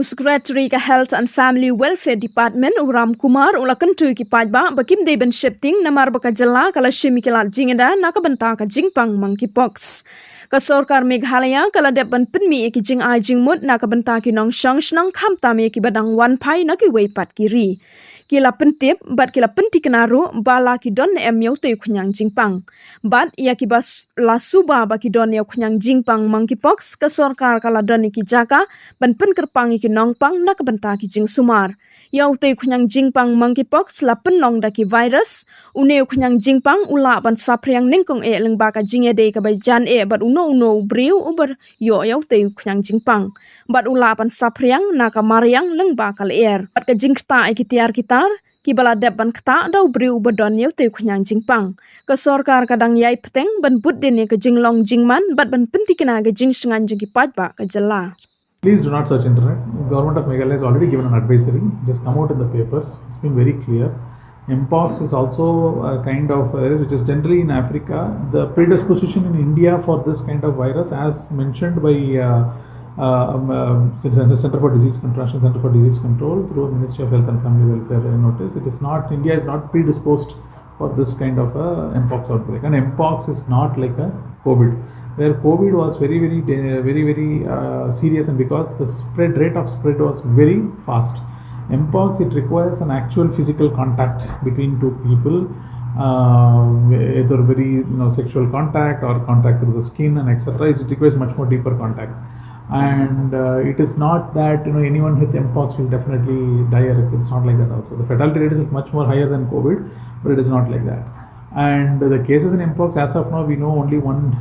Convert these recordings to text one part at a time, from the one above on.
Secretary ka Health and Family Welfare Department Uram Kumar ulakan tu ki PaidbahKim Dei Sheptieng Namar baka jala kala shemikala jingeda nakabanta ka Jingpang MPox. Ka Sorkar Meghalaya kala depan penmi ki jing ai jingmut nakabanta ki nong shang shnang kham tame ki badang wan pai na ki weipat kiri. Kila pentip bat kila penti kenaru bala ki don emyau tu Khniang Jingpang. Bat ia ki bas la suba ba ki don ya Khniang Jingpang MPox ka Sorkar kala don ki jaka ban pen kerpang ki nongpang nak benta ki jing sumar. Yau te Khniang Jingpang MPox la penlong da ki virus. Une Khniang Jingpang ula ban sapriang ningkong e leng baka jing ede ka bai jan e bat uno briu uber yo yau te Khniang Jingpang. Bat ula ban sapriang naka mariang leng baka leer. Bat ka jing kta e ki tiar kitar ki bala dep ban kta dau briu badon yau te Khniang Jingpang. Ka Sorkar kadang yai peteng ban bud dene ka jinglong jingman bat ban penti kena ka jing shengan jing ki Paidbah ka jala. Please do not search internet. The government of Meghalaya has already given an advisory. It has come out in the papers. It's been very clear. MPox is also a kind of virus which is generally in Africa. The predisposition in India for this kind of virus, as mentioned by Center for Disease Control, Center for Disease Control through Ministry of Health and Family Welfare notice. It is not, India is not predisposed for this kind of a MPox outbreak. And MPox is not like a COVID, where COVID was very serious, and because the rate of spread was very fast. MPox, it requires an actual physical contact between two people, either very sexual contact or contact through the skin and etc. It requires much more deeper contact, and it is not that anyone with MPox will definitely die, or it's not like that. Also, the fatality rate is much more higher than COVID, but it is not like that. And the cases in MPox, as of now, we know only one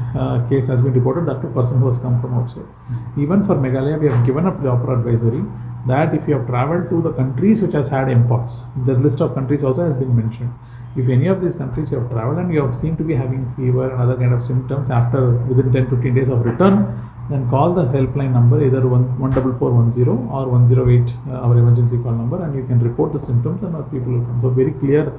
case has been reported, that person who has come from outside. Even for Meghalaya, we have given a proper advisory that if you have travelled to the countries which has had MPox, the list of countries also has been mentioned. If any of these countries you have travelled and you have seemed to be having fever and other kind of symptoms after within 10-15 days of return, then call the helpline number, either 14410 or 108, our emergency call number, and you can report the symptoms and our people will come. So very clear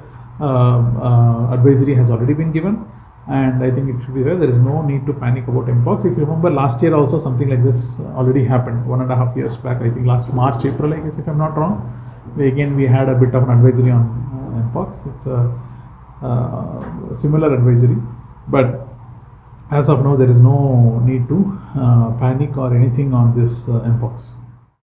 advisory has already been given, and I think it should be there. There is no need to panic about MPox. If you remember, last year also something like this already happened 1.5 years back. I think last March, April, I guess, if I'm not wrong. Again, we had a bit of an advisory on MPox. It's a similar advisory, but as of now, there is no need to panic or anything on this MPox.